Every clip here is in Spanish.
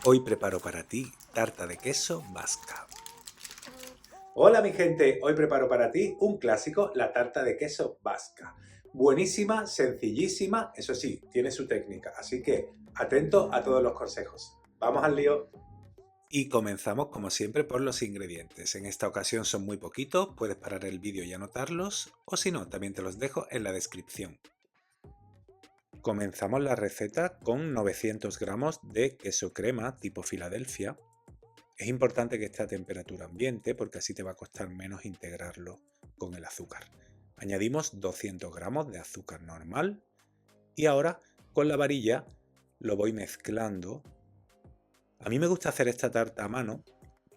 Hoy preparo para ti tarta de queso vasca. Hola mi gente, hoy preparo para ti un clásico, la tarta de queso vasca. Buenísima, sencillísima, eso sí, tiene su técnica, así que atento a todos los consejos. ¡Vamos al lío! Y comenzamos como siempre por los ingredientes. En esta ocasión son muy poquitos, puedes parar el vídeo y anotarlos, o si no, también te los dejo en la descripción. Comenzamos la receta con 900 gramos de queso crema tipo Filadelfia. Es importante que esté a temperatura ambiente porque así te va a costar menos integrarlo con el azúcar. Añadimos 200 gramos de azúcar normal y ahora con la varilla lo voy mezclando. A mí me gusta hacer esta tarta a mano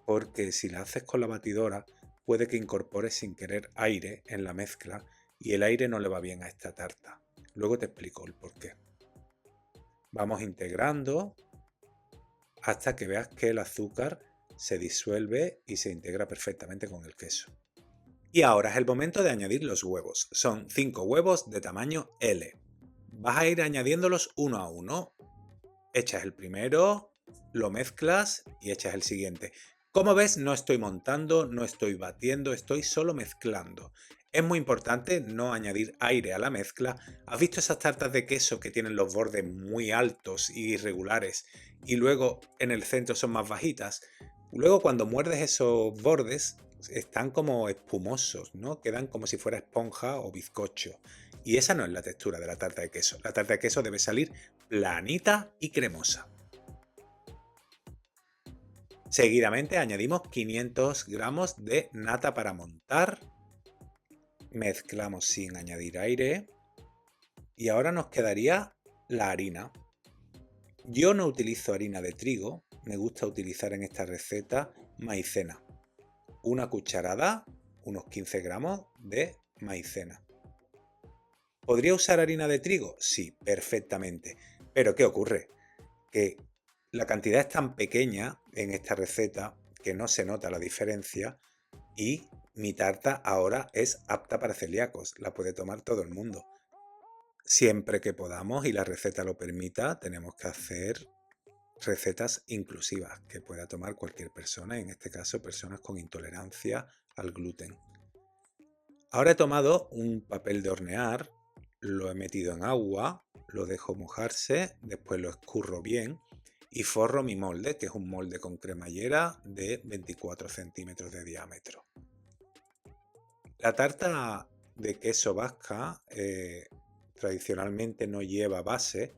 porque si la haces con la batidora puede que incorpores sin querer aire en la mezcla y el aire no le va bien a esta tarta. Luego te explico el porqué. Vamos integrando hasta que veas que el azúcar se disuelve y se integra perfectamente con el queso. Y ahora es el momento de añadir los huevos. Son 5 huevos de tamaño L. Vas a ir añadiéndolos uno a uno. Echas el primero, lo mezclas y echas el siguiente. Como ves, no estoy montando, no estoy batiendo, estoy solo mezclando. Es muy importante no añadir aire a la mezcla. ¿Has visto esas tartas de queso que tienen los bordes muy altos y irregulares y luego en el centro son más bajitas? Luego cuando muerdes esos bordes están como espumosos, ¿no? Quedan como si fuera esponja o bizcocho. Y esa no es la textura de la tarta de queso. La tarta de queso debe salir planita y cremosa. Seguidamente añadimos 500 gramos de nata para montar. Mezclamos sin añadir aire. Y ahora nos quedaría la harina. Yo no utilizo harina de trigo, me gusta utilizar en esta receta maicena. Una cucharada, unos 15 gramos de maicena. ¿Podría usar harina de trigo? Sí, perfectamente. Pero ¿qué ocurre? Que la cantidad es tan pequeña en esta receta que no se nota la diferencia y mi tarta ahora es apta para celíacos, la puede tomar todo el mundo. Siempre que podamos y la receta lo permita, tenemos que hacer recetas inclusivas que pueda tomar cualquier persona, en este caso personas con intolerancia al gluten. Ahora he tomado un papel de hornear, lo he metido en agua, lo dejo mojarse, después lo escurro bien y forro mi molde, que es un molde con cremallera de 24 centímetros de diámetro. La tarta de queso vasca tradicionalmente no lleva base,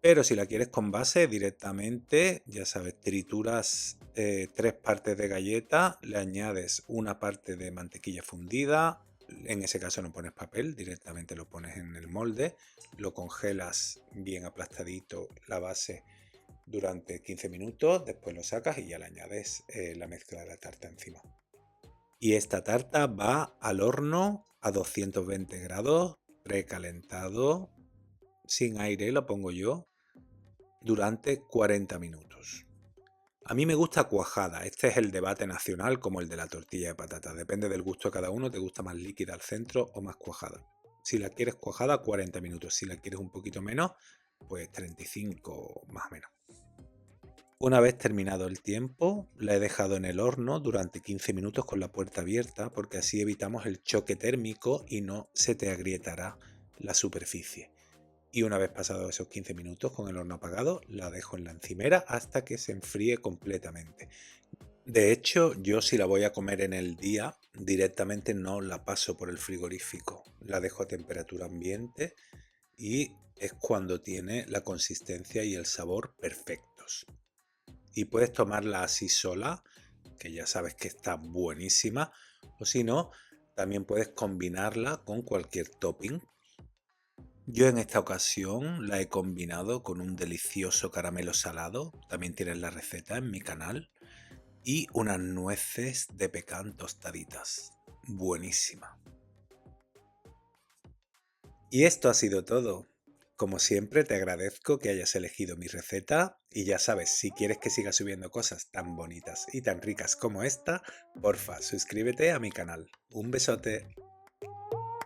pero si la quieres con base directamente, ya sabes, trituras 3 partes de galleta, le añades una parte de mantequilla fundida, en ese caso no pones papel, directamente lo pones en el molde, lo congelas bien aplastadito la base durante 15 minutos, después lo sacas y ya le añades la mezcla de la tarta encima. Y esta tarta va al horno a 220 grados, precalentado, sin aire lo pongo yo, durante 40 minutos. A mí me gusta cuajada, este es el debate nacional como el de la tortilla de patata, depende del gusto de cada uno, te gusta más líquida al centro o más cuajada. Si la quieres cuajada, 40 minutos, si la quieres un poquito menos, pues 35 más o menos. Una vez terminado el tiempo, la he dejado en el horno durante 15 minutos con la puerta abierta porque así evitamos el choque térmico y no se te agrietará la superficie. Y una vez pasados esos 15 minutos con el horno apagado, la dejo en la encimera hasta que se enfríe completamente. De hecho, yo si la voy a comer en el día, directamente no la paso por el frigorífico. La dejo a temperatura ambiente y es cuando tiene la consistencia y el sabor perfectos. Y puedes tomarla así sola, que ya sabes que está buenísima, o si no, también puedes combinarla con cualquier topping. Yo en esta ocasión la he combinado con un delicioso caramelo salado, también tienes la receta en mi canal, y unas nueces de pecan tostaditas. Buenísima. Y esto ha sido todo. Como siempre te agradezco que hayas elegido mi receta y ya sabes, si quieres que siga subiendo cosas tan bonitas y tan ricas como esta, porfa, suscríbete a mi canal. Un besote.